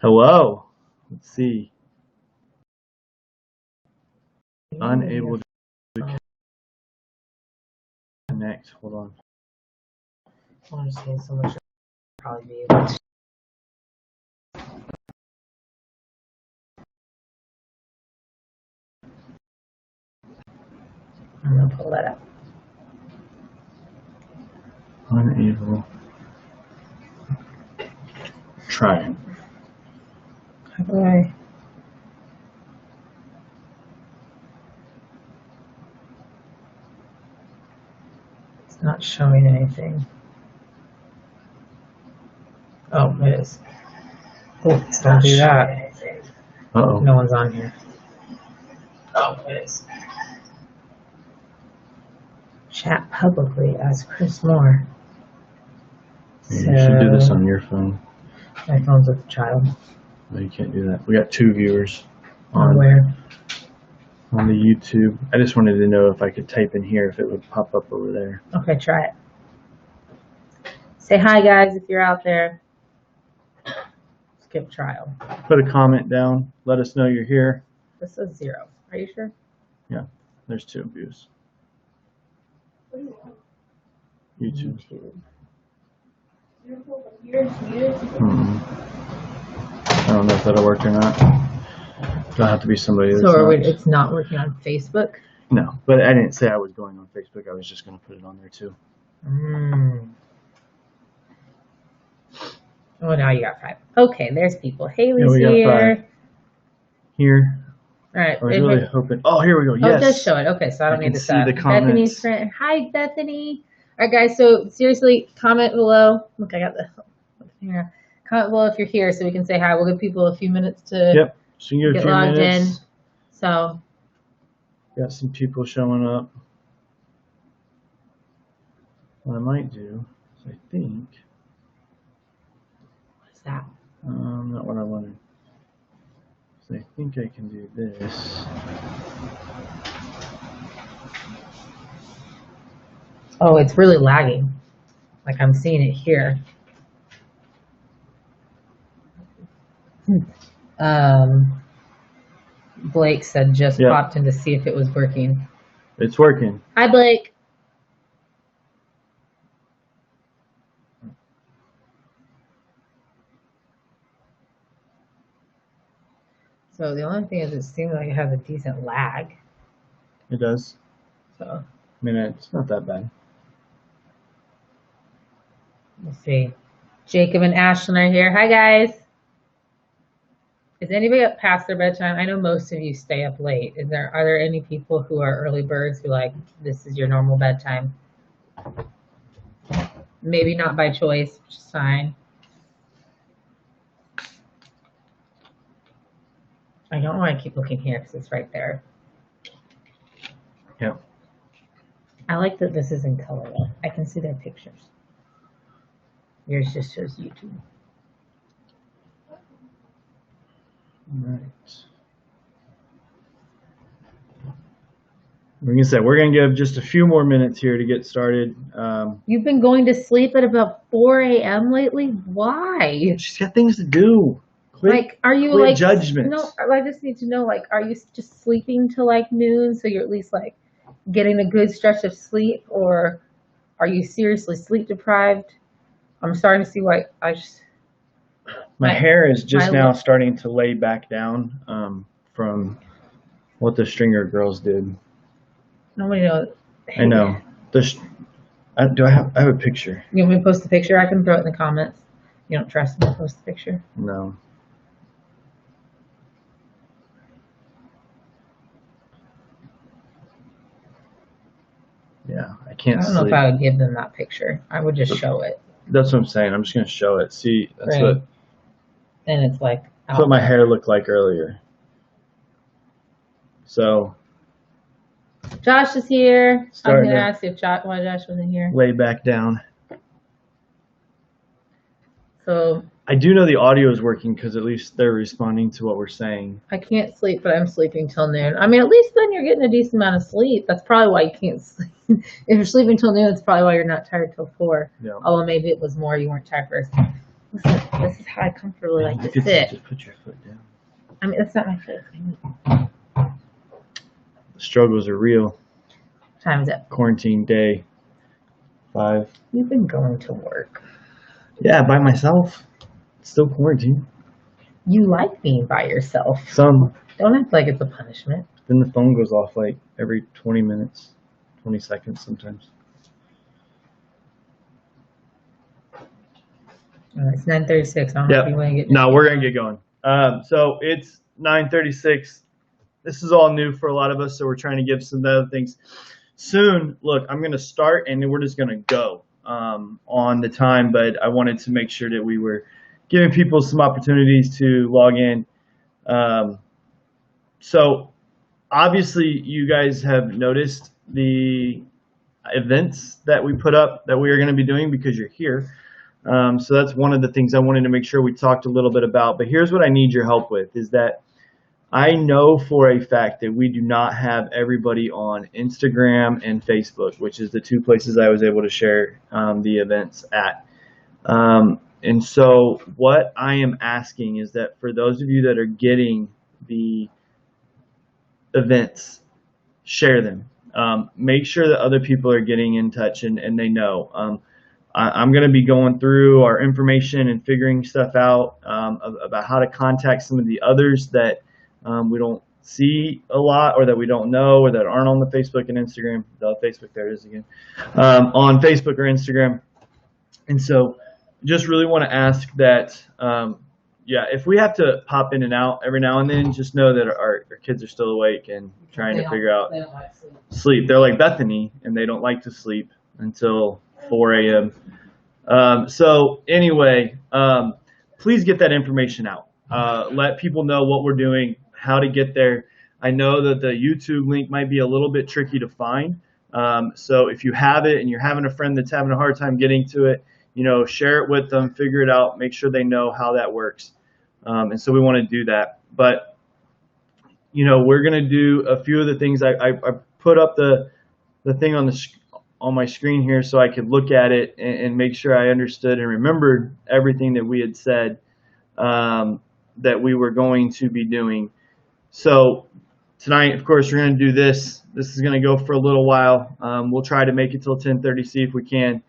Hello. Let's see. Unable to connect. Hold on. I'm just seeing so much. Probably be able to. I'm gonna pull that up. Unable. Try it. How do I? It's not showing anything. Oh, it is. Oops, don't do that. Uh-oh. No one's on here. Oh, it is. Chat publicly as Chris Moore. You should do this on your phone. My phone's with the child. No, you can't do that. We got 2 viewers On where? on the YouTube. I just wanted to know if I could type in here if it would pop up over there. Okay, try it. Say hi, guys, if you're out there. Skip trial. Put a comment down. Let us know you're here. This says 0. Are you sure? Yeah, there's 2 views. YouTube. I don't know if that'll work or not. It'll have to be somebody that's So it's not working on Facebook? No, but I didn't say I was going on Facebook. I was just going to put it on there too. Oh, now you got 5. Okay, there's people. Haley's Yeah, we got here. 5. Here. All right. I was really hoping. Oh, here we go. Oh, Yes. it does show it. Okay, so I don't need to see the comments. Bethany's friend. Hi, Bethany. All right, guys. So seriously, comment below. Look, I got the here. Comment below if you're here, so we can say hi. We'll give people a few minutes to Yep. So you get a get few logged minutes. in. So Got some people showing up. What I might do is I think. what's that? Not what I wanted. So I think I can do this. Oh, it's really lagging. Like I'm seeing it here. Blake said just popped in to see if it was working. It's working. Hi, Blake. So the only thing is it seems like it has a decent lag. It does. So I mean, it's not that bad. let's see. Jacob and Ashlyn are here. Hi, guys. Is anybody up past their bedtime? I know most of you stay up late. Are there any people who are early birds who like this is your normal bedtime? Maybe not by choice, which is fine. I don't want to keep looking here because it's right there. Yeah. I like that this is in color though. I can see their pictures. Yours just shows YouTube. Right. Like I said, we're going to give just a few more minutes here to get started. You've been going to sleep at about 4 a.m. lately? Why? She's got things to do. Like, are you quit like judgment? No, I just need to know. Like, are you just sleeping till like noon, so you're at least like getting a good stretch of sleep, or are you seriously sleep deprived? I'm starting to see why my hair is just now starting to lay back down from what the Stringer girls did. Nobody knows. I know. I have a picture. You want me to post the picture? I can throw it in the comments. You don't trust me to post the picture? No. Yeah, I can't I don't know if I would give them that picture. I would just show it. That's what I'm saying. I'm just going to show it. See, that's what. And it's like. That's what my hair looked like earlier. So. Josh is here. I was going to ask if Josh wasn't here. Lay back down. So. I do know the audio is working because at least they're responding to what we're saying. I can't sleep, but I'm sleeping till noon. I mean, at least then you're getting a decent amount of sleep. That's probably why you can't sleep. If you're sleeping till noon, it's probably why you're not tired till 4. Yeah. Although maybe it was more you weren't tired first. Listen, this is how I comfortably like You to could sit. just put your foot down. I mean, that's not my foot. The struggles are real. Time's up. Quarantine day 5. You've been going to work. Yeah, by myself. It's still quarantine. You like being by yourself. Some. Don't act like it's a punishment. Then the phone goes off like every 20 minutes, 20 seconds sometimes. It's 9:36. I don't know if you want to get. No, we're gonna get going. So it's 9:36. This is all new for a lot of us, so we're trying to give some other things. Soon, look, I'm gonna start, and then we're just gonna go on the time. But I wanted to make sure that we were giving people some opportunities to log in. So obviously, you guys have noticed the events that we put up that we are going to be doing because you're here. So that's one of the things I wanted to make sure we talked a little bit about. But here's what I need your help with is that I know for a fact that we do not have everybody on Instagram and Facebook, which is the two places I was able to share the events at. And so what I am asking is that for those of you that are getting the events, share them. Make sure that other people are getting in touch and they know. I'm going to be going through our information and figuring stuff out about how to contact some of the others that we don't see a lot or that we don't know or that aren't on the Facebook and Instagram. The Facebook, there it is again. On Facebook or Instagram. And so just really want to ask that, if we have to pop in and out every now and then, just know that our kids are still awake and trying to figure out sleep. They're like Bethany, and they don't like to sleep until 4 a.m. So anyway, please get that information out. Let people know what we're doing, how to get there. I know that the YouTube link might be a little bit tricky to find. So if you have it and you're having a friend that's having a hard time getting to it, share it with them, figure it out, make sure they know how that works. And so we want to do that. But, we're going to do a few of the things. I put up the thing on my screen here so I could look at it and make sure I understood and remembered everything that we had said that we were going to be doing. So tonight, of course, we're going to do this. This is going to go for a little while. We'll try to make it till 10:30, see if we can.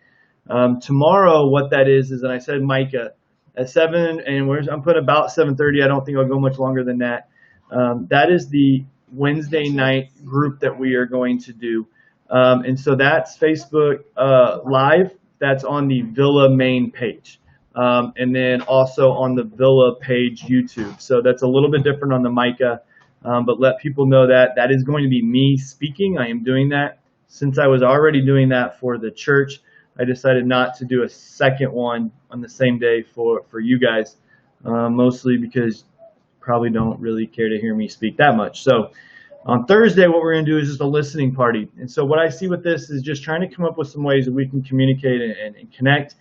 Tomorrow, what that is that I said Micah at 7, and I'm putting about 7:30. I don't think I'll go much longer than that. That is the Wednesday night group that we are going to do. And so that's Facebook Live. That's on the Villa main page. And then also on the Villa page YouTube. So that's a little bit different on the Micah. But let people know that is going to be me speaking. I am doing that. Since I was already doing that for the church, I decided not to do a second one on the same day for you guys, mostly because you probably don't really care to hear me speak that much. So on Thursday, what we're going to do is just a listening party. And so what I see with this is just trying to come up with some ways that we can communicate and connect.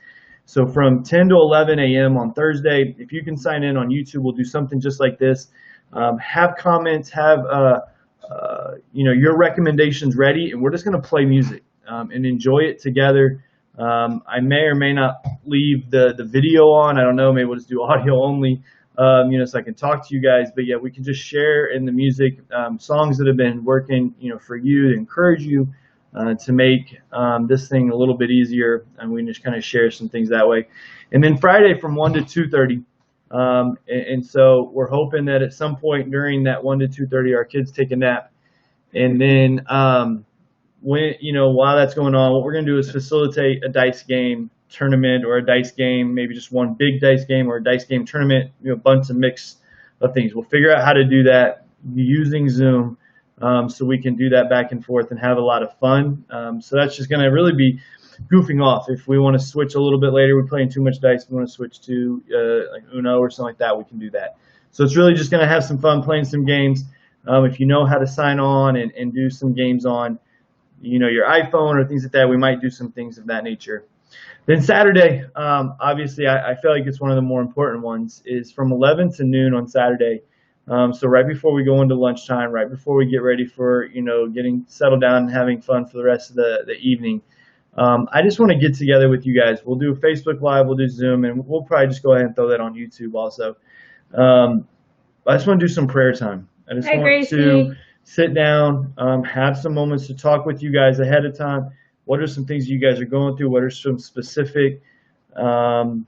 So from 10 to 11 a.m. on Thursday, if you can sign in on YouTube, we'll do something just like this. Have comments, have your recommendations ready, and we're just going to play music and enjoy it together. I may or may not leave the video on. I don't know. Maybe we'll just do audio only, so I can talk to you guys. But yeah, we can just share in the music songs that have been working, for you to encourage you to make this thing a little bit easier, and we can just kind of share some things that way. And then Friday from 1 to 2:30. And so we're hoping that at some point during that 1 to 2:30, our kids take a nap, and then while that's going on, what we're going to do is facilitate a dice game tournament or a dice game, maybe just one big dice game or a dice game tournament, a bunch of mix of things. We'll figure out how to do that using Zoom so we can do that back and forth and have a lot of fun. So that's just going to really be goofing off. If we want to switch a little bit later, we're playing too much dice, we want to switch to like Uno or something like that, we can do that. So it's really just going to have some fun playing some games. If you know how to sign on and do some games on your iPhone or things like that, we might do some things of that nature. Then Saturday, obviously I feel like it's one of the more important ones, is from 11 to noon on Saturday. So right before we go into lunchtime, right before we get ready for, getting settled down and having fun for the rest of the evening, I just want to get together with you guys. We'll do a Facebook Live, we'll do Zoom, and we'll probably just go ahead and throw that on YouTube also. I just want to do some prayer time. I just Hi, want to Gracie. sit down, have some moments to talk with you guys ahead of time. What are some things you guys are going through? What are some um,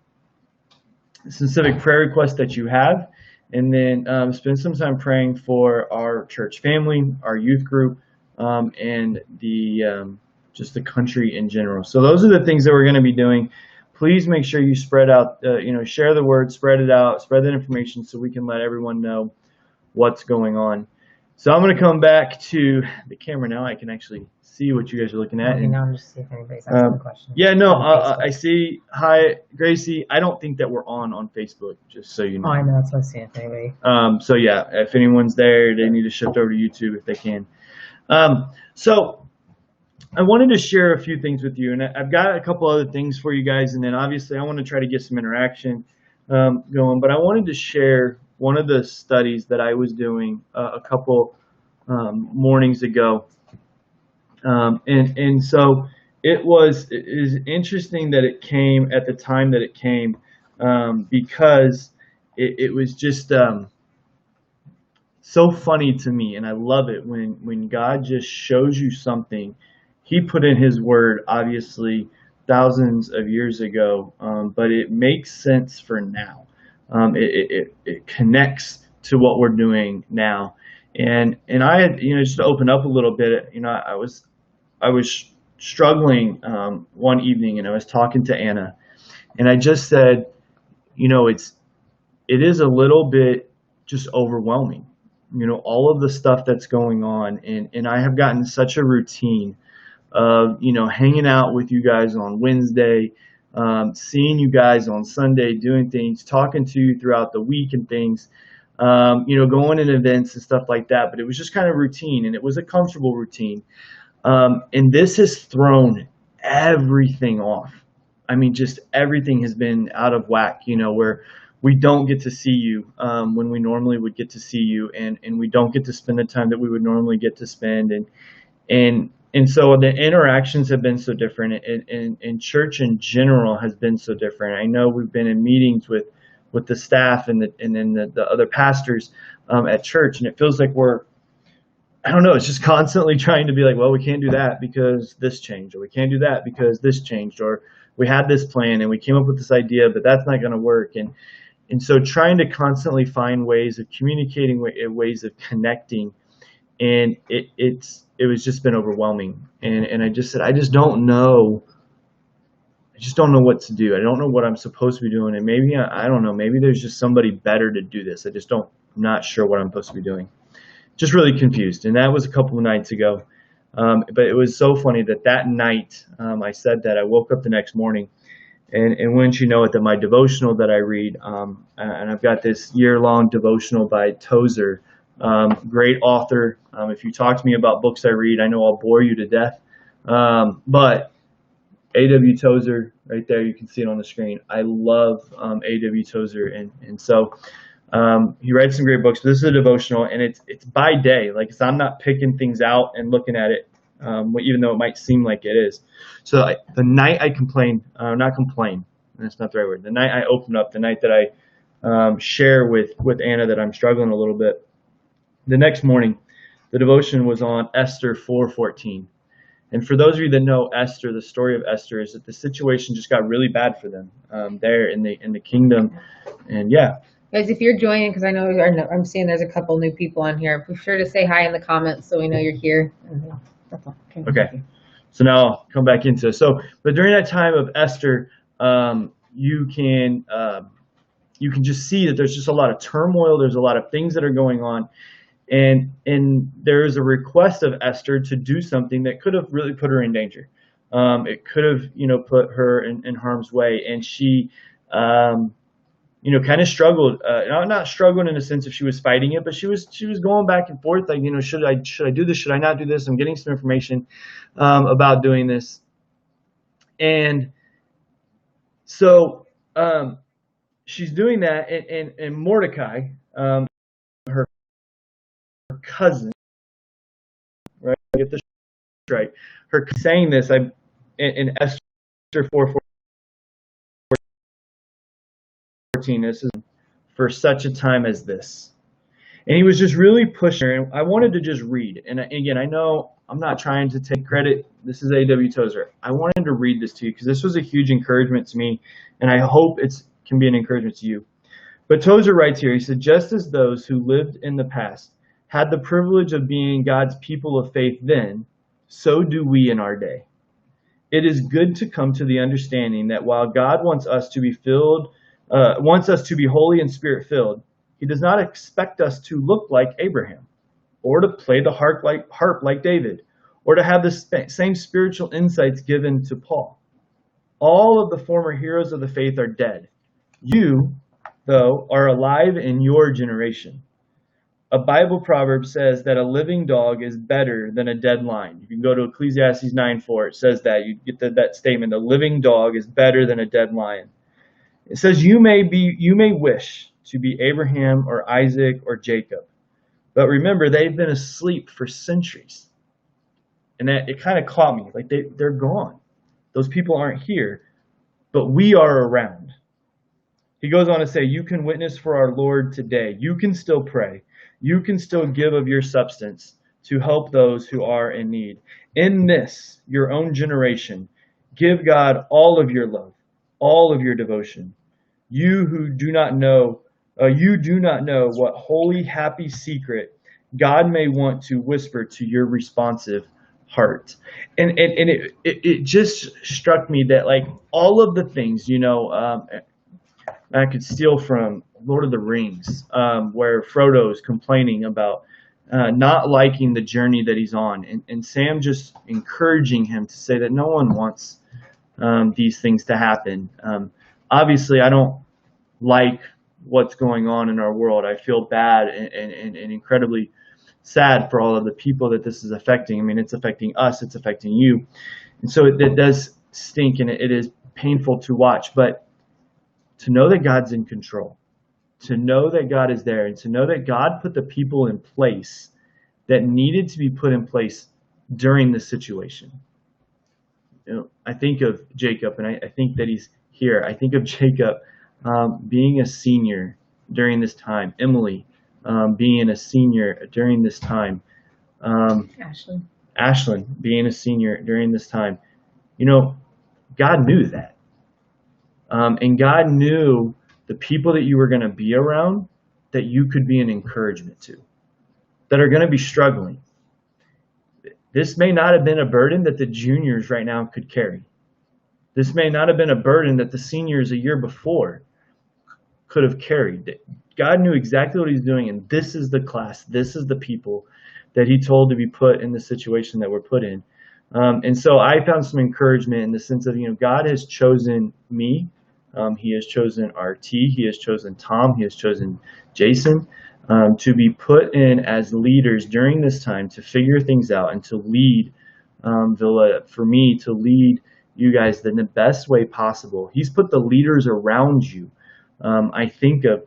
specific prayer requests that you have? And then spend some time praying for our church family, our youth group, and the just the country in general. So those are the things that we're going to be doing. Please make sure you spread out, share the word, spread it out, spread that information so we can let everyone know what's going on. So I'm going to come back to the camera now. I can actually see what you guys are looking at. Okay, now I'm just see if anybody's asking a question. Yeah, no, On Facebook. I see. Hi, Gracie. I don't think that we're on Facebook, just so you know. Oh, I know. That's what I see if anybody. So yeah, if anyone's there, they need to shift over to YouTube if they can. So I wanted to share a few things with you, and I've got a couple other things for you guys, and then obviously I want to try to get some interaction going. But I wanted to share one of the studies that I was doing a couple mornings ago, and so it is interesting that it came at the time that it came because it was just so funny to me, and I love it when God just shows you something. He put in His Word, obviously, thousands of years ago, but it makes sense for now. It connects to what we're doing now, and I had, just to open up a little bit, I was struggling one evening, and I was talking to Anna, and I just said, it is a little bit just overwhelming, all of the stuff that's going on, and I have gotten such a routine of hanging out with you guys on Wednesday, seeing you guys on Sunday, doing things, talking to you throughout the week and things, going in events and stuff like that. But it was just kind of routine, and it was a comfortable routine. And this has thrown everything off. I mean, just everything has been out of whack, where we don't get to see you when we normally would get to see you, and we don't get to spend the time that we would normally get to spend. And so the interactions have been so different, and church in general has been so different. I know we've been in meetings with the staff and then the other pastors at church, and it feels like I don't know, it's just constantly trying to be like, well, we can't do that because this changed, or we can't do that because this changed, or we had this plan and we came up with this idea, but that's not going to work. And so trying to constantly find ways of communicating, ways of connecting, and it was just been overwhelming. And I just said, I just don't know what to do. I don't know what I'm supposed to be doing. And maybe, I don't know, maybe there's just somebody better to do this. I'm not sure what I'm supposed to be doing. Just really confused. And that was a couple of nights ago. But it was so funny that night I said that. I woke up the next morning, and wouldn't you know it, that my devotional that I read, and I've got this year-long devotional by Tozer, great author. If you talk to me about books I read, I know I'll bore you to death. But A.W. Tozer, right there, you can see it on the screen. I love A.W. Tozer, and so he writes some great books. This is a devotional, and it's by day. Like, so I'm not picking things out and looking at it, even though it might seem like it is. So the night I complained, not complain, that's not the right word. The night I opened up, the night that I share with Anna that I'm struggling a little bit, the next morning, the devotion was on Esther 4:14. And for those of you that know Esther, the story of Esther is that the situation just got really bad for them there in the kingdom. And yeah. Guys, if you're joining, because I know I'm seeing there's a couple new people on here, be sure to say hi in the comments so we know you're here. Okay. So now I'll come back into it. So, but during that time of Esther, you can just see that there's just a lot of turmoil. There's a lot of things that are going on. And there is a request of Esther to do something that could have really put her in danger. It could have, put her in harm's way. And she, kind of struggled. Not struggling in a sense if she was fighting it, but she was going back and forth. Like, should I do this? Should I not do this? I'm getting some information about doing this. And so she's doing that, and Mordecai, her cousin, right? Get this right. Her saying this, in Esther 4:14, this is for such a time as this. And he was just really pushing her. And I wanted to just read. And again, I know I'm not trying to take credit. This is A.W. Tozer. I wanted to read this to you because this was a huge encouragement to me, and I hope it can be an encouragement to you. But Tozer writes here, he said, just as those who lived in the past had the privilege of being God's people of faith then, so do we in our day. It is good to come to the understanding that while God wants us to be holy and spirit-filled, he does not expect us to look like Abraham, or to play the harp like David, or to have the same spiritual insights given to Paul. All of the former heroes of the faith are dead. You, though, are alive in your generation. A Bible proverb says that a living dog is better than a dead lion. You can go to Ecclesiastes 9:4. It says that. You get that statement. A living dog is better than a dead lion. It says you may wish to be Abraham or Isaac or Jacob. But remember, they've been asleep for centuries. And that it kind of caught me. Like they're gone. Those people aren't here. But we are around. He goes on to say, you can witness for our Lord today. You can still pray. You can still give of your substance to help those who are in need. In this, your own generation, give God all of your love, all of your devotion. You do not know what holy, happy secret God may want to whisper to your responsive heart. And it just struck me that like all of the things, I could steal from Lord of the Rings, where Frodo is complaining about not liking the journey that he's on, and Sam just encouraging him to say that no one wants these things to happen. Obviously, I don't like what's going on in our world. I feel bad and incredibly sad for all of the people that this is affecting. I mean, it's affecting us, it's affecting you. And so it does stink, and it is painful to watch. But to know that God's in control, to know that God is there, and to know that God put the people in place that needed to be put in place during this situation. I think of Jacob, and I think that he's here. I think of Jacob being a senior during this time. Emily being a senior during this time. Ashlyn being a senior during this time. God knew that. And God knew the people that you were going to be around that you could be an encouragement to, that are going to be struggling. This may not have been a burden that the juniors right now could carry. This may not have been a burden that the seniors a year before could have carried. God knew exactly what he's doing, and this is the class, this is the people that he told to be put in the situation that we're put in. And so I found some encouragement in the sense of, God has chosen me. He has chosen RT. He has chosen Tom. He has chosen Jason to be put in as leaders during this time to figure things out and to lead Villa, for me to lead you guys in the best way possible. He's put the leaders around you. I think of,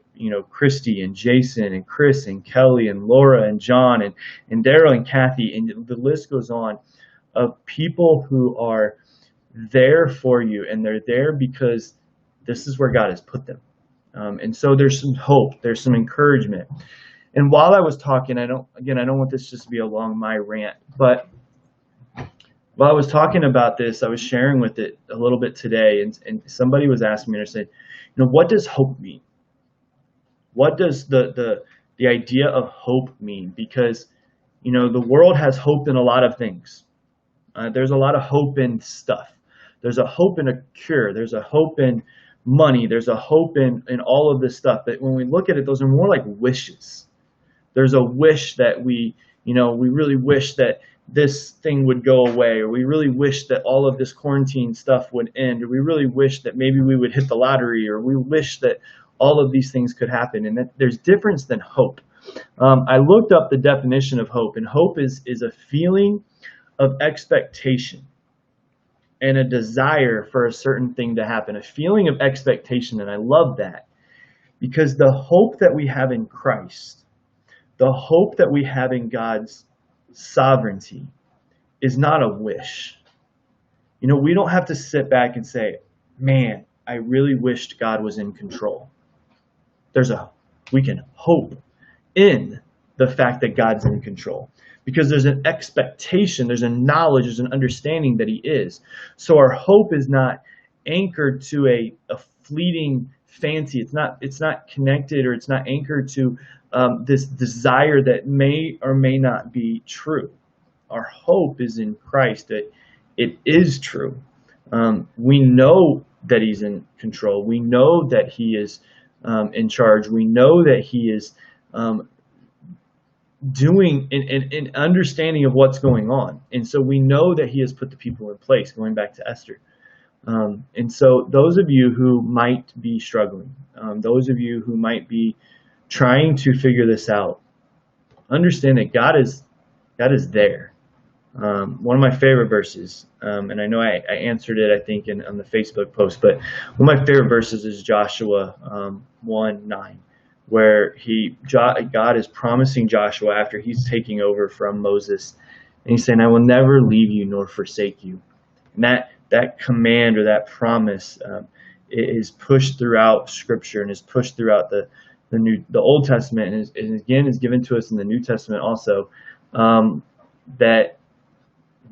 Christy and Jason and Chris and Kelly and Laura and John and Daryl and Kathy, and the list goes on, of people who are there for you, and they're there because this is where God has put them. And so there's some hope, there's some encouragement. And while I was talking, I don't want this just to be along my rant, but while I was talking about this, I was sharing with it a little bit today, and somebody was asking me, and I said, what does hope mean? What does the idea of hope mean? Because, the world has hope in a lot of things. There's a lot of hope in stuff. There's a hope in a cure. There's a hope in money. There's a hope in all of this stuff. But when we look at it, those are more like wishes. There's a wish that we really wish that this thing would go away, or we really wish that all of this quarantine stuff would end, or we really wish that maybe we would hit the lottery, or we wish that all of these things could happen. And that there's difference than hope. I looked up the definition of hope, and hope is a feeling of expectation and a desire for a certain thing to happen, a feeling of expectation. And I love that, because the hope that we have in Christ, the hope that we have in God's sovereignty, is not a wish. we don't have to sit back and say, man, I really wished God was in control. We can hope in the fact that God's in control, because there's an expectation, there's a knowledge, there's an understanding that he is. So our hope is not anchored to a fleeting fancy. It's not connected, or it's not anchored to this desire that may or may not be true. Our hope is in Christ, that it is true. We know that he's in control. We know that he is in charge. We know that he is doing an understanding of what's going on. And so we know that he has put the people in place, going back to Esther. And so those of you who might be struggling, those of you who might be trying to figure this out, understand that God is there. One of my favorite verses, and I know I answered it, I think, on the Facebook post, but one of my favorite verses is Joshua 1:9, where God is promising Joshua after he's taking over from Moses, and he's saying, I will never leave you nor forsake you. And that command, or that promise, is pushed throughout Scripture, and is pushed throughout the Old Testament, and again is given to us in the New Testament also, that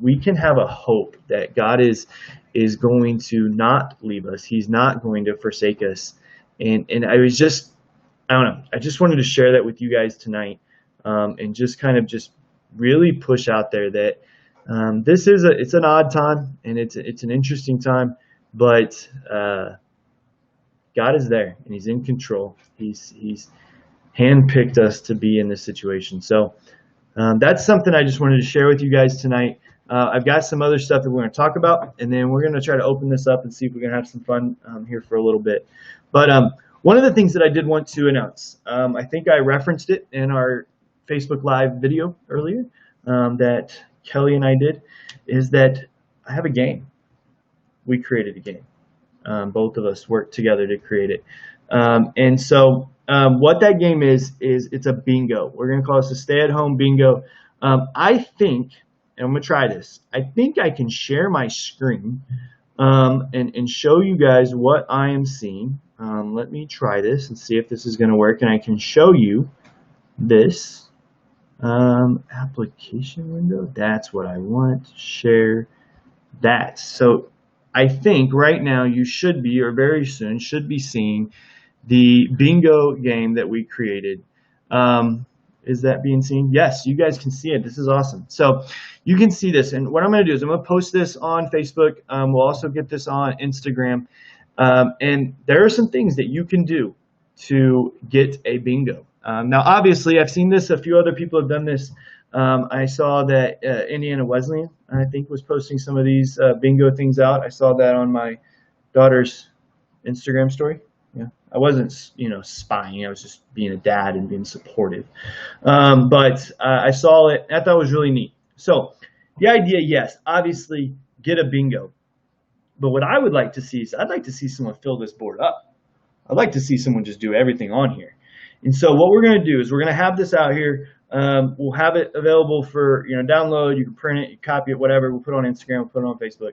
we can have a hope that God is going to not leave us. He's not going to forsake us. And I don't know. I just wanted to share that with you guys tonight, and just kind of just really push out there that it's an odd time, and it's an interesting time, but God is there, and he's in control. He's handpicked us to be in this situation. So that's something I just wanted to share with you guys tonight. I've got some other stuff that we're going to talk about, and then we're going to try to open this up and see if we can have some fun here for a little bit. But one of the things that I did want to announce, I think I referenced it in our Facebook Live video earlier, that Kelly and I did, is that I have a game. We created a game. Both of us worked together to create it. And so what that game is it's a bingo. We're going to call this a stay-at-home bingo. I think, and I'm going to try this, I think I can share my screen and show you guys what I am seeing. Let me try this and see if this is going to work. And I can show you this application window. That's what I want. Share that. So I think right now you should be, or very soon should be, seeing the bingo game that we created. Is that being seen? Yes, you guys can see it. This is awesome. So you can see this. And what I'm going to do is I'm going to post this on Facebook. We'll also get this on Instagram. And there are some things that you can do to get a bingo. Now, obviously, I've seen this. A few other people have done this. I saw that Indiana Wesleyan, I think, was posting some of these bingo things out. I saw that on my daughter's Instagram story. Yeah, I wasn't, spying. I was just being a dad and being supportive. But I saw it. I thought it was really neat. So the idea, yes, obviously, get a bingo. But what I would like to see is I'd like to see someone fill this board up. I'd like to see someone just do everything on here. And so what we're going to do is we're going to have this out here. We'll have it available for download. You can print it, you copy it, whatever. We'll put it on Instagram, we'll put it on Facebook.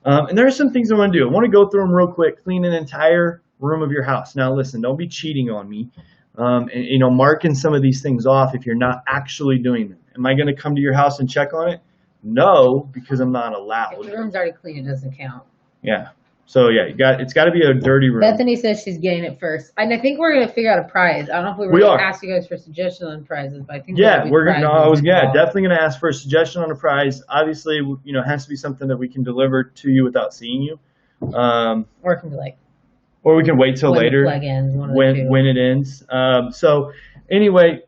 And there are some things I want to do. I want to go through them real quick, clean an entire room of your house. Now listen, don't be cheating on me. And marking some of these things off if you're not actually doing them. Am I going to come to your house and check on it? No, because I'm not allowed. If the room's already clean, it doesn't count. Yeah. So yeah, it's got to be a dirty room. Bethany says she's getting it first, and I think we're going to figure out a prize. I don't know if we were ask you guys for suggestions on prizes, but I think we're going to. Definitely going to ask for a suggestion on a prize. Obviously, it has to be something that we can deliver to you without seeing you. Or it can be or we can wait till later when it ends. So anyway,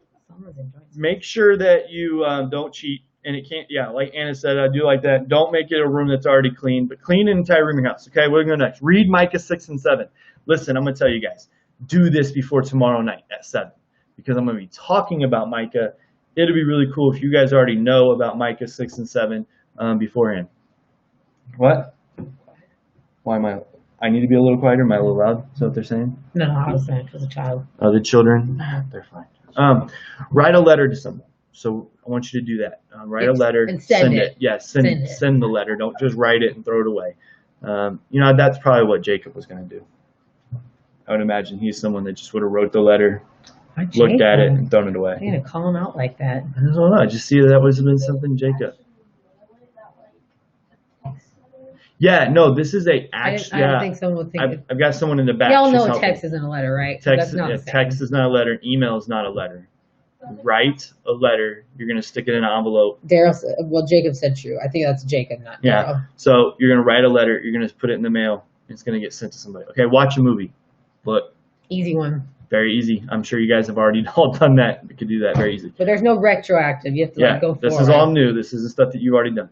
make sure that you don't cheat. And it can't, like Anna said, I do like that. Don't make it a room that's already clean, but clean an entire room in your house. Okay, we're going to go next. Read Micah 6 and 7. Listen, I'm going to tell you guys, do this before tomorrow night at 7, because I'm going to be talking about Micah. It'll be really cool if you guys already know about Micah 6 and 7 beforehand. What? Why am I need to be a little quieter? Am I a little loud? Is that what they're saying? No, I was saying as a child. Oh, the children? They're fine. Write a letter to someone. So I want you to do that. Write a letter, and send it. Yeah, Send it. send the letter. Don't just write it and throw it away. That's probably what Jacob was going to do. I would imagine he's someone that just would have wrote the letter, looked at it, and thrown it away. I'm gonna call him out like that. I don't know. I just see that would have been something Jacob. Yeah, no, this is I don't think someone would think. I've got someone in the back. Y'all She's know text isn't a letter, right? Text, That's not the same. text is not a letter. Email is not a letter. Write a letter. You're going to stick it in an envelope. Jacob said true. I think that's Jacob, not Daryl. Yeah. So you're going to write a letter. You're going to put it in the mail. It's going to get sent to somebody. Okay, watch a movie. Look. Easy one. Very easy. I'm sure you guys have already all done that. You could do that very easily. But there's no retroactive. You have to go forward. This is all new. This isn't stuff that you've already done.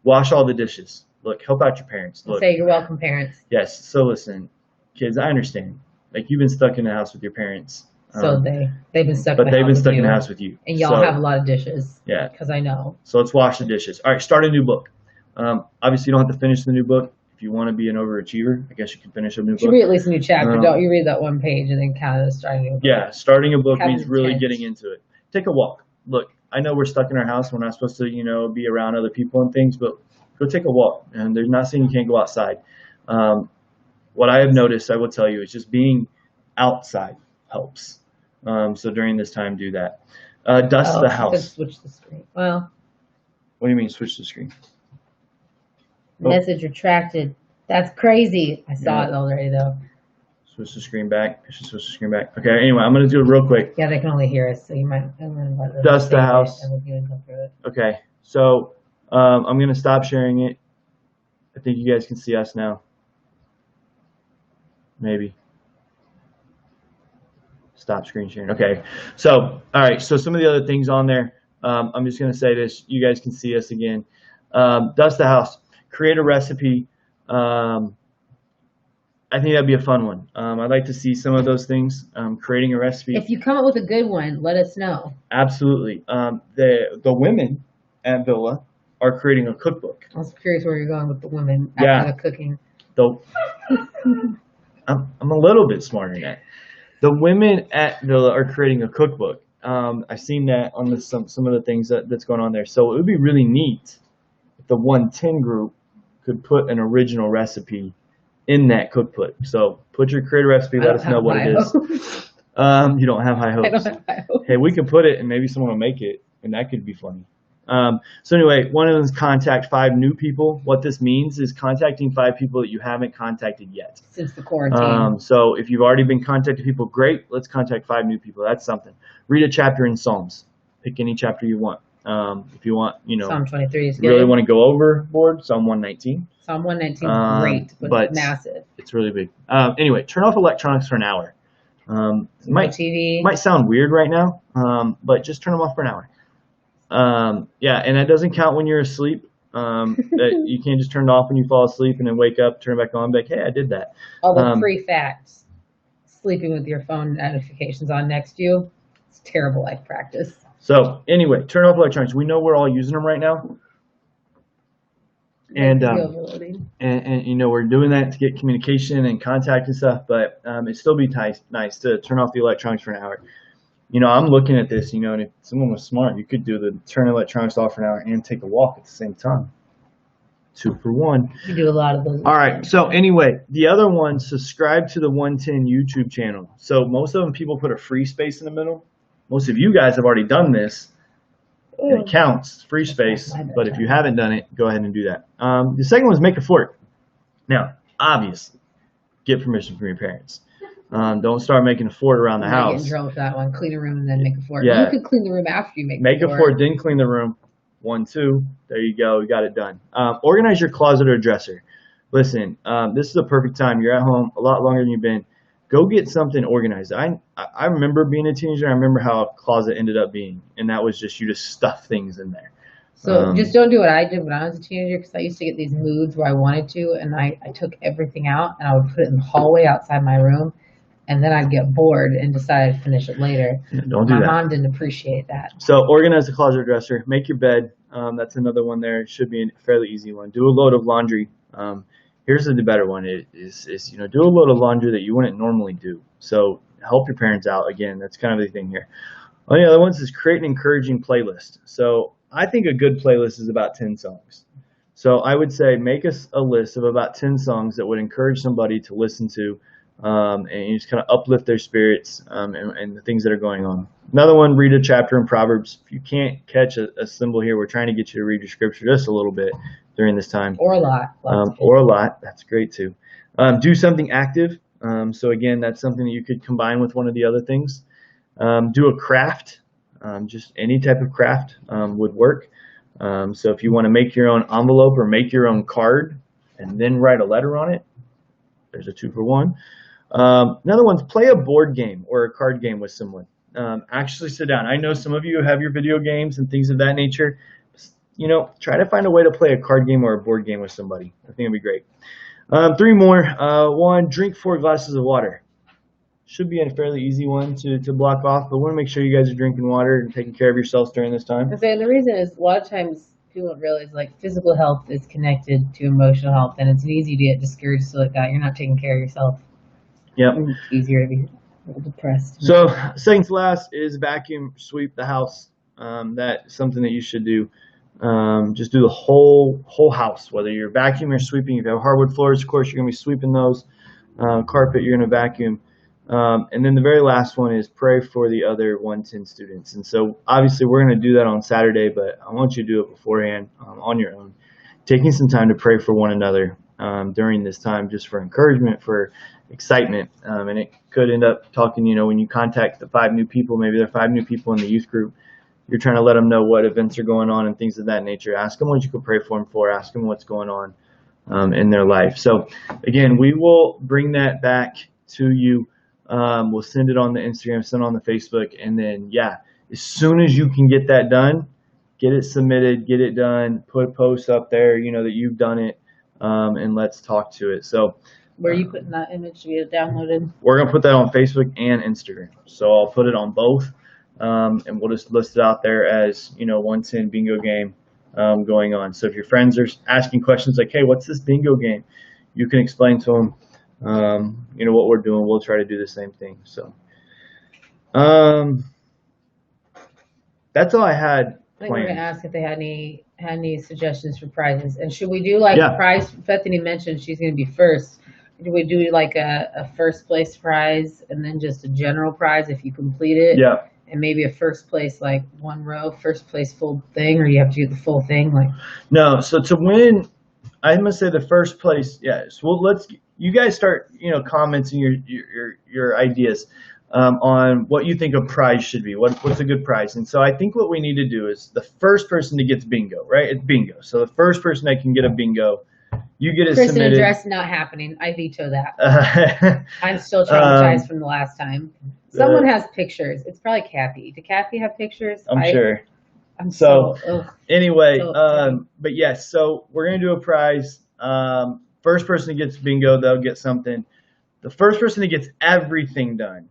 Wash all the dishes. Look, help out your parents. Look. Say you're welcome, parents. Yes. So listen, kids, I understand. Like, you've been stuck in the house with your parents. So they've been stuck. But they've been stuck in the house with you. And y'all have a lot of dishes. Yeah. Because I know. So let's wash the dishes. All right. Start a new book. Obviously, you don't have to finish the new book. If you want to be an overachiever, I guess you can finish a new book. You read at least a new chapter. Don't you read that one page and then kind of starting a new book? Yeah. Starting a book means really getting into it. Take a walk. Look, I know we're stuck in our house. We're not supposed to, be around other people and things, but go take a walk. And they're not saying you can't go outside. What I have noticed, I will tell you, is just being outside helps. So during this time, do that. Dust the house. Switch the screen. Well. What do you mean switch the screen? Message retracted. That's crazy. I saw it already, though. Switch the screen back. I should switch the screen back. Okay, anyway, I'm going to do it real quick. Yeah, they can only hear us, so you might. Dust the house. Okay, so I'm going to stop sharing it. I think you guys can see us now. Maybe. Stop screen sharing. Okay, so, all right, so some of the other things on there, I'm just going to say this. You guys can see us again. Dust the house. Create a recipe. I think that'd be a fun one. I'd like to see some of those things. Creating a recipe. If you come up with a good one, let us know. Absolutely. The women at Villa are creating a cookbook. I was curious where you're going with the women after the cooking. I'm a little bit smarter than that. The women at Villa are creating a cookbook. I've seen that on some of the things that's going on there. So it would be really neat if the 110 group could put an original recipe in that cookbook. So put your creator recipe. Let us know what it is. You don't have high hopes. I don't have high hopes. Hey, we can put it and maybe someone will make it, and that could be funny. So anyway, one of them is contact 5 new people. What this means is contacting 5 people that you haven't contacted yet. Since the quarantine. So if you've already been contacting people, great. Let's contact 5 new people. That's something. Read a chapter in Psalms. Pick any chapter you want. If you want, Psalm 23 is good. Really want to go overboard, Psalm 119. Psalm 119 is great, but massive. It's really big. Anyway, turn off electronics for an hour. TV. Might sound weird right now, but just turn them off for an hour. And that doesn't count when you're asleep. That you can't just turn it off when you fall asleep and then wake up, turn it back on, be like, hey, I did that. Although free facts, sleeping with your phone notifications on next to you, it's terrible life practice. So anyway, turn off electronics. We know we're all using them right now. And we're doing that to get communication and contact and stuff, but it'd still be nice to turn off the electronics for an hour. I'm looking at this, and if someone was smart, you could do the turn electronics off for an hour and take a walk at the same time. 2 for 1. You do a lot of those. All right. So anyway, the other one, subscribe to the 110 YouTube channel. So most of them, people put a free space in the middle. Most of you guys have already done this. And it counts, free space. But if you haven't done it, go ahead and do that. The second one is make a fort. Now, obviously, get permission from your parents. Don't start making a fort around the house. Get in trouble with that one. Clean a room and then make a fort. Yeah. You could clean the room after you make a fort. Then clean the room. 1, 2. There you go. You got it done. Organize your closet or dresser. Listen, this is a perfect time. You're at home a lot longer than you've been. Go get something organized. I remember being a teenager. I remember how a closet ended up being, and that was just you just stuff things in there. So just don't do what I did when I was a teenager, because I used to get these moods where I wanted to, and I took everything out and I would put it in the hallway outside my room, and then I'd get bored and decide to finish it later. Yeah, don't do that. My mom didn't appreciate that. So organize the closet or dresser. Make your bed. That's another one there. It should be a fairly easy one. Do a load of laundry. Here's the better one is do a load of laundry that you wouldn't normally do. So help your parents out. Again, that's kind of the thing here. One of the other ones is create an encouraging playlist. So I think a good playlist is about 10 songs. So I would say make us a list of about 10 songs that would encourage somebody to listen to, and you just kind of uplift their spirits, and the things that are going on. Another one, read a chapter in Proverbs. If you can't catch a symbol here, we're trying to get you to read your scripture just a little bit during this time. Or a lot. Or a lot. That's great too. Do something active. So again, that's something that you could combine with one of the other things. Do a craft. Just any type of craft would work. So if you want to make your own envelope or make your own card and then write a letter on it, there's a 2-for-1. Another one's play a board game or a card game with someone. Actually sit down. I know some of you have your video games and things of that nature. You know, try to find a way to play a card game or a board game with somebody. I think it'd be great. 3 more. 1, drink 4 glasses of water. Should be a fairly easy one to block off, but want to make sure you guys are drinking water and taking care of yourselves during this time. And the reason is a lot of times people don't realize like physical health is connected to emotional health, and it's easy to get discouraged so like that. You're not taking care of yourself. Yep. It's easier to be a little depressed. So second to last is vacuum sweep the house. That's something that you should do. Just do the whole house, whether you're vacuuming or sweeping. If you have hardwood floors, of course, you're going to be sweeping those. Carpet, you're going to vacuum. And then the very last one is pray for the other 110 students. And so obviously we're going to do that on Saturday, but I want you to do it beforehand on your own. Taking some time to pray for one another during this time, just for encouragement, for excitement. And it could end up talking, you know, when you contact the 5 new people, maybe there are 5 new people in the youth group. You're trying to let them know what events are going on and things of that nature. Ask them what you could pray for them for. Ask them what's going on in their life. So again, we will bring that back to you. We'll send it on the Instagram, send it on the Facebook, and then, yeah, as soon as you can get that done, get it submitted, get it done, put posts up there, you know, that you've done it, and let's talk to it. So where are you putting that image to be downloaded? We're going to put that on Facebook and Instagram. So I'll put it on both, and we'll just list it out there as, you know, 110 bingo game going on. So if your friends are asking questions like, hey, what's this bingo game? You can explain to them. You know what we're doing. We'll try to do the same thing. So, that's all I had. I think we're gonna ask if they had any suggestions for prizes, and should we do like a prize? Bethany mentioned she's gonna be first. Do we do like a first place prize and then just a general prize if you complete it? Yeah. And maybe a first place like 1 row, first place full thing, or you have to do the full thing? Like no. So to win, I'm gonna say the first place. Yes. Well, you guys start, you know, commenting your ideas on what you think a prize should be. What's a good prize? And so I think what we need to do is the first person that gets bingo, right? It's bingo. So the first person that can get a bingo, you get it Kristen submitted. address not happening. I veto that. I'm still traumatized from the last time. Someone has pictures. It's probably Kathy. Did Kathy have pictures? I'm sure. I'm anyway, but yes, so we're gonna do a prize. First person that gets bingo, they'll get something. The first person that gets everything done,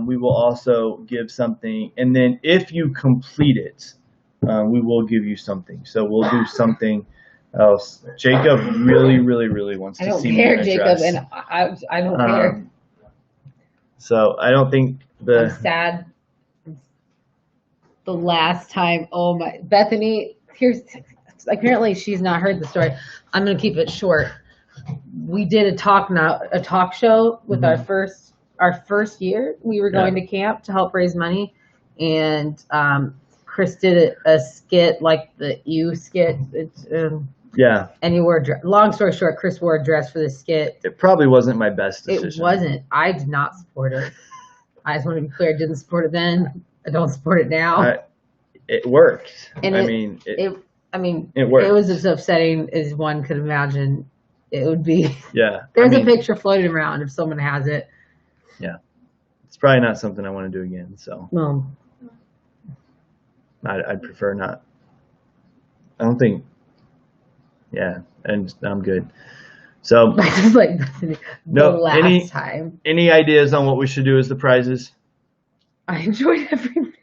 we will also give something. And then if you complete it, we will give you something. So we'll do something else. Jacob really wants to see me in a Jacob, dress. and I don't care. So I don't think I'm sad. The last time, oh my, Bethany, apparently she's not heard the story. I'm going to keep it short. We did a talk show with our first year. We were going to camp to help raise money, and Chris did a skit like the You skit. And he wore long story short, Chris wore a dress for the skit. It probably wasn't my best decision. It wasn't. I did not support it. I just want to be clear. I didn't support it then. I don't support it now. It worked. And it worked. It was as upsetting as one could imagine it would be. Yeah. There's a picture floating around if someone has it. Yeah. It's probably not something I want to do again. So I'd prefer not. I don't think. Yeah, and I'm good. So like last time. Any ideas on what we should do as the prizes? I enjoyed every minute.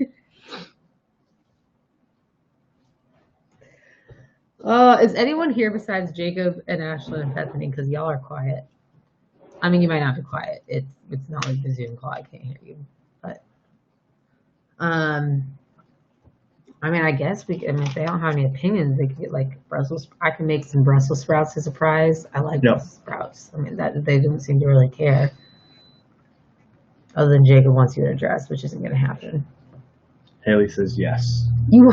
Is anyone here besides Jacob and Ashlyn and Bethany? Because y'all are quiet. I mean, you might not be quiet. It's not like the Zoom call. I can't hear you. But I mean, I guess I mean, if they don't have any opinions, they could get like Brussels. I can make some Brussels sprouts as a surprise. I like Yep. Brussels sprouts. I mean, that they didn't seem to really care, other than Jacob wants you to dress, which isn't going to happen. Haley says yes. You.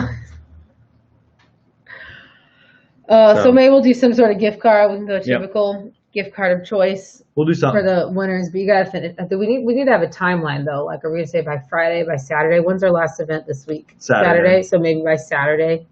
So So- maybe we'll do some sort of gift card. We can go Yep. typical gift card of choice We'll do for something. the winners. But you gotta finish. We need to have a timeline though. Like, are we gonna say by Friday, by Saturday? When's our last event this week? Saturday. So maybe by Saturday.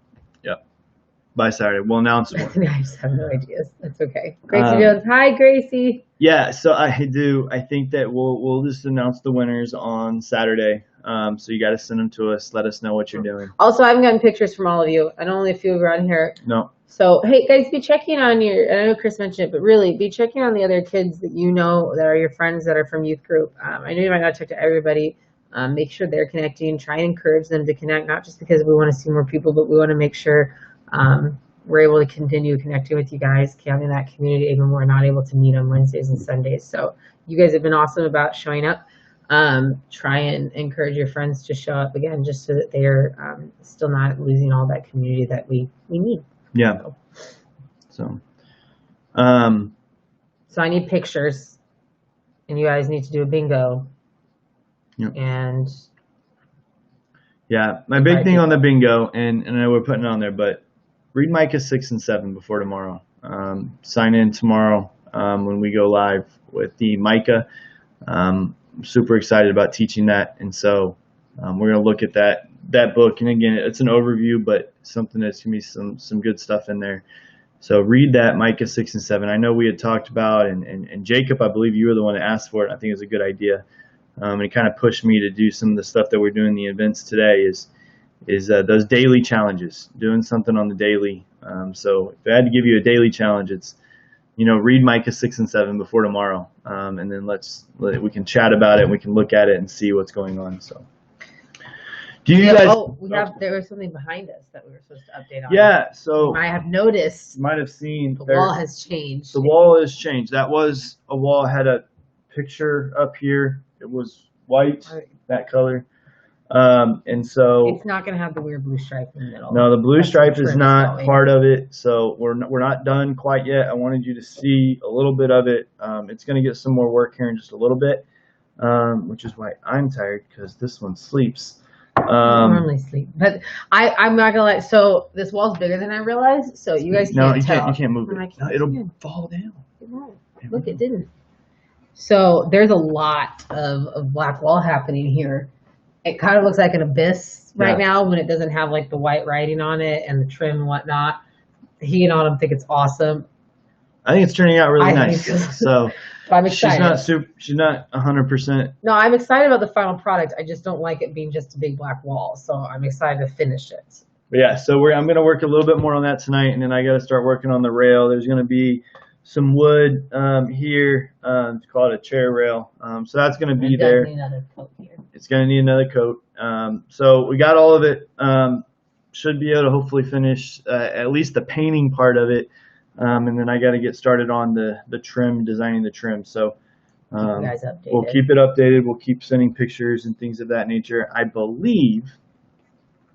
By Saturday. We'll announce it. I just have no ideas. That's okay. Gracie Jones. Hi, Gracie. Yeah, so I think that we'll just announce the winners on Saturday. So you got to send them to us. Let us know what you're doing. Also, I haven't gotten pictures from all of you. I know only a few are on here. No. So, hey, guys, be checking on I know Chris mentioned it, but really be checking on the other kids that you know that are your friends that are from youth group. I know you might not talk to everybody. Make sure they're connecting. Try and encourage them to connect, not just because we want to see more people, but we want to make sure we're able to continue connecting with you guys, having that community, even when we're not able to meet on Wednesdays and Sundays. So you guys have been awesome about showing up. Try and encourage your friends to show up again, just so that they're still not losing all that community that we need. Yeah. So. So I need pictures, and you guys need to do a bingo. Yep. And Yeah, my big thing on the bingo, and I know we're putting it on there, but read Micah 6 and 7 before tomorrow. Sign in tomorrow when we go live with the Micah. I'm super excited about teaching that, and so we're going to look at that book. And again, it's an overview, but something that's going to be some good stuff in there. So read that, Micah 6 and 7. I know we had talked about, and Jacob, I believe you were the one that asked for it. I think it was a good idea. And it kind of pushed me to do some of the stuff that we're doing in the events today is those daily challenges, doing something on the daily. So if I had to give you a daily challenge, it's, read Micah 6 and 7 before tomorrow. And then we can chat about it and we can look at it and see what's going on. So do you guys? there was something behind us that we were supposed to update on. Yeah. So I have noticed you might have seen the wall has changed. The wall has changed. That was a wall, had a picture up here. It was white, that color. And so it's not going to have the weird blue stripe in the middle. No, the blue stripe is not going. part of it. So we're not done quite yet. I wanted you to see a little bit of it. It's going to get some more work here in just a little bit, which is why I'm tired, because this one sleeps. I normally sleep, but I'm not gonna let. So this wall's bigger than I realized. So you guys can't tell. You can't move it. Like, No, it'll fall down. It won't. Look, it didn't. So there's a lot of black wall happening here. It kind of looks like an abyss right now when it doesn't have like the white writing on it and the trim and whatnot. He and Autumn think it's awesome. I think it's turning out really I nice. think So but I'm excited. She's not 100%. No, I'm excited about the final product. I just don't like it being just a big black wall. So I'm excited to finish it. But yeah, so I'm going to work a little bit more on that tonight, and then I got to start working on the rail. There's going to be some wood here. It's called a chair rail. So that's going to be there. Another coat here. It's going to need another coat. So we got all of it. Should be able to hopefully finish at least the painting part of it. And then I got to get started on the trim, designing the trim. So Keep you guys updated. we'll keep it updated. We'll keep sending pictures and things of that nature. I believe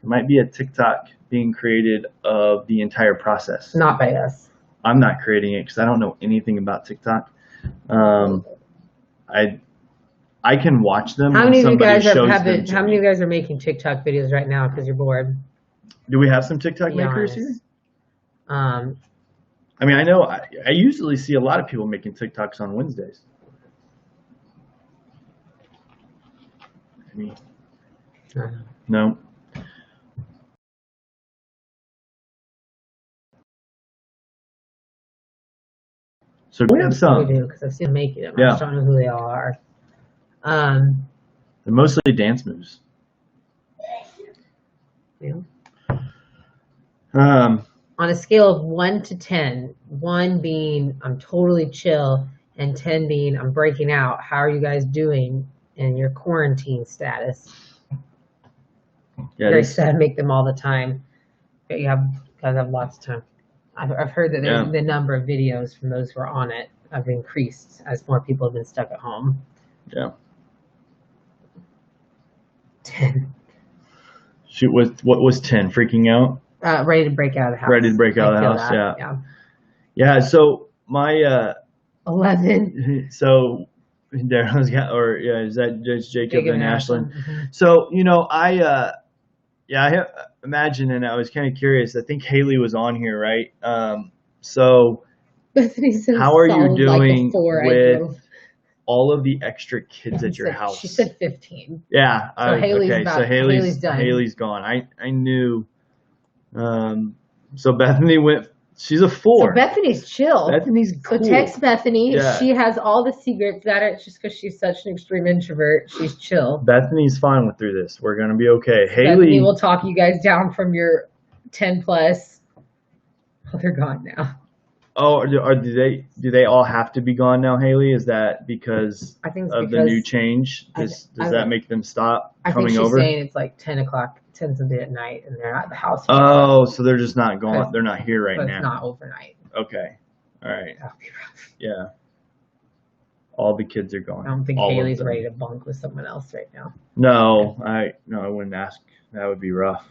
there might be a TikTok being created of the entire process. Not by us. I'm not creating it because I don't know anything about TikTok. I can watch them. How many of you guys How many of you guys are making TikTok videos right now because you're bored? Do we have some TikTok Be makers honest. here? I mean, I know I usually see a lot of people making TikToks on Wednesdays. No. So we have some. We do, because I've seen them making them. Yeah. I just don't know who they all are. They're mostly dance moves. Yeah. On a scale of 1 to 10, 1 being I'm totally chill, and 10 being I'm breaking out, how are you guys doing in your quarantine status? Yeah, Very sad to make them all the time. But you guys have lots of time. I've heard that the number of videos from those who are on it have increased as more people have been stuck at home. Yeah. 10. What was 10? Freaking out? Ready to break out of the house. Ready to break out of I the feel house, that. yeah. Yeah, so my 11. so Daryl's got, or yeah, is that just Jacob and Ashlyn? Mm-hmm. So, I imagine, and I was kind of curious. I think Haley was on here, right? So Bethany said, how are you solid like doing before I with drove. all of the extra kids at your She house? said 15. Yeah. So Haley's okay. So Haley's done. Haley's gone. I knew. So Bethany went. She's a 4. So Bethany's chill. Bethany's cool. So text Bethany. Yeah. She has all the secrets. It's just because she's such an extreme introvert. She's chill. Bethany's fine through this. We're gonna be okay. Haley Bethany will talk you guys down from your 10 plus. Oh, they're gone now. Oh, do they all have to be gone now, Haley? Is that because I think it's of the new change? Does that make them stop I coming think she's over? saying it's like 10 o'clock, 10 something at night, and they're at the house. Oh, so they're just not going. They're not here right but now. It's not overnight. Okay. All right. That'll be rough. Yeah. All the kids are gone. I don't think All of Haley's them. ready to bunk with someone else right now. No, I wouldn't ask. That would be rough.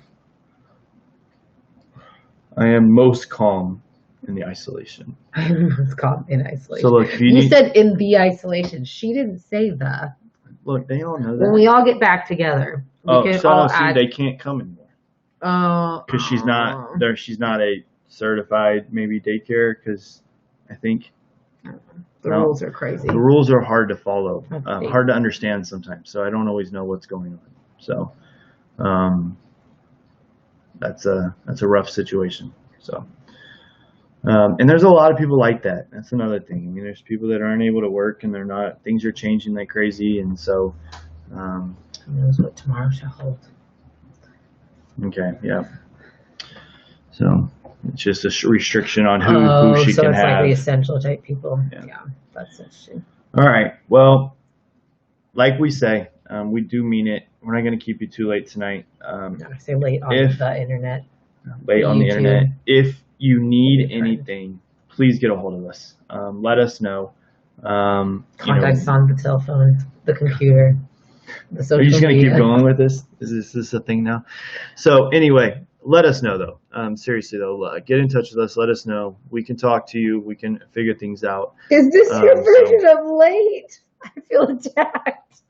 I am most calm in the isolation. It's called in isolation. So look, if you said in the isolation. She didn't say the. Look, they all know that. When we all get back together, we can all add. They can't come anymore. Because she's not there. She's not a certified maybe daycare. Because I think the rules are crazy. The rules are hard to follow, Okay. hard to understand sometimes. So I don't always know what's going on. So that's a rough situation. So. And there's a lot of people like that. That's another thing. I mean, there's people that aren't able to work and things are changing like crazy. And so, who knows what tomorrow shall hold. Okay. Yeah. So it's just a restriction on who she can have. So it's like the essential type people. Yeah, that's interesting. All right. Well, like we say, we do mean it. We're not going to keep you too late tonight. I say late on the internet. Late on the internet. If you need anything, please get a hold of us. Let us know. Contacts on the telephone, the computer, the social media. Are you just going to keep going with this? Is this a thing now? So anyway, let us know though. Seriously though, get in touch with us. Let us know. We can talk to you. We can figure things out. Is this your version of late? I feel attacked.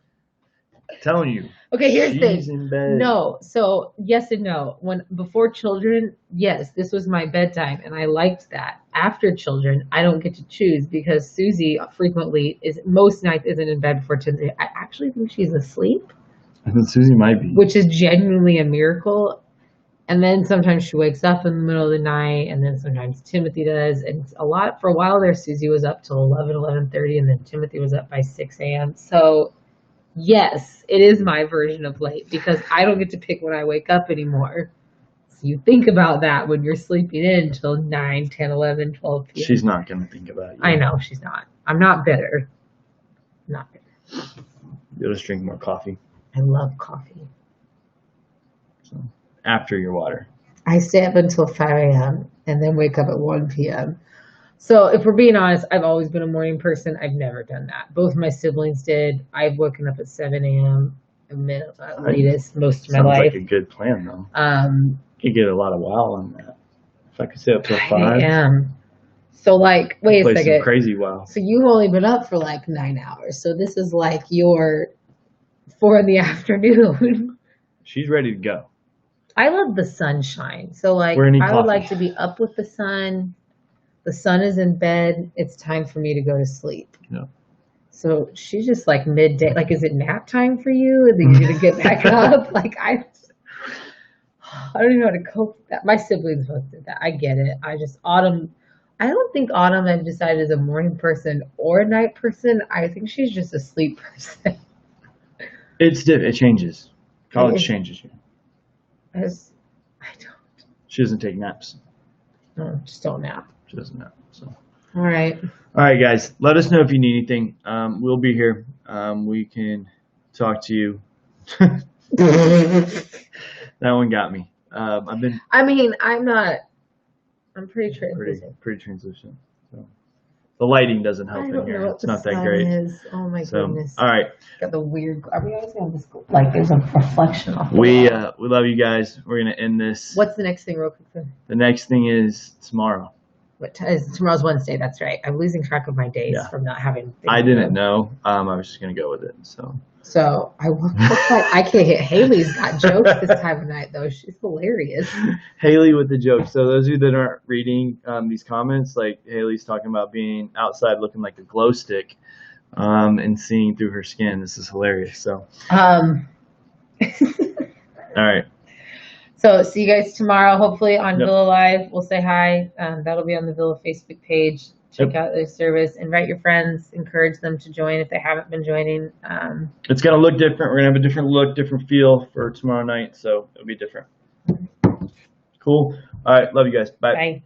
I'm telling you. Okay, here's the thing. She's in bed. No, so yes and no. Before children, yes, this was my bedtime, and I liked that. After children, I don't get to choose because Susie frequently most nights isn't in bed before 10. I actually think she's asleep. I think Susie might be. Which is genuinely a miracle. And then sometimes she wakes up in the middle of the night, and then sometimes Timothy does. And for a while there, Susie was up till 11:30, and then Timothy was up by 6 a.m. So yes, it is my version of late because I don't get to pick when I wake up anymore. So you think about that when you're sleeping in until 9, 10, 11, 12 p.m. She's not going to think about it. I know she's not. I'm not bitter. Not bitter. You'll just drink more coffee. I love coffee. So after your water. I stay up until 5 a.m. and then wake up at 1 p.m. So if we're being honest, I've always been a morning person. I've never done that. Both my siblings did. I've woken up at 7 a.m. at latest most of my life. Sounds like a good plan, though. You get a lot of wow on that. If I could stay up till 5 a.m. So wait a second. Some crazy wow. So you've only been up for 9 hours. So this is your 4 in the afternoon. She's ready to go. I love the sunshine. So I would like to be up with the sun. The sun is in bed. It's time for me to go to sleep. Yeah. So she's just midday. Is it nap time for you? And then you're going to get back up? I don't even know how to cope with that. My siblings both did that. I get it. I don't think Autumn I've decided is a morning person or a night person. I think she's just a sleep person. It changes. College changes you. I don't. She doesn't take naps. No, just don't nap. She doesn't nap. So. All right, guys. Let us know if you need anything. We'll be here. We can talk to you. That one got me. I'm not. I'm pretty translucent. Pretty translucent. So. The lighting doesn't I help in don't know here. what It's the not that sun great. is. Oh my So, goodness. all right. Got the weird. Are we always gonna have this like there's a reflection off the We wall? love you guys. We're gonna end this. What's the next thing, real quick? The next thing is tomorrow. Tomorrow's Wednesday. That's right. I'm losing track of my days Yeah. from not having. I didn't know. I was just gonna go with it. So I can't hit. Haley's got jokes this time of night though. She's hilarious. Haley with the jokes. So those of you that aren't reading these comments, like Haley's talking about being outside looking like a glow stick, and seeing through her skin. This is hilarious. So. All right. So see you guys tomorrow, hopefully on Yep. Villa Live. We'll say hi. That'll be on the Villa Facebook page. Check out their service. Invite your friends. Encourage them to join if they haven't been joining. It's going to look different. We're going to have a different look, different feel for tomorrow night. So it'll be different. Cool. All right. Love you guys. Bye. Bye.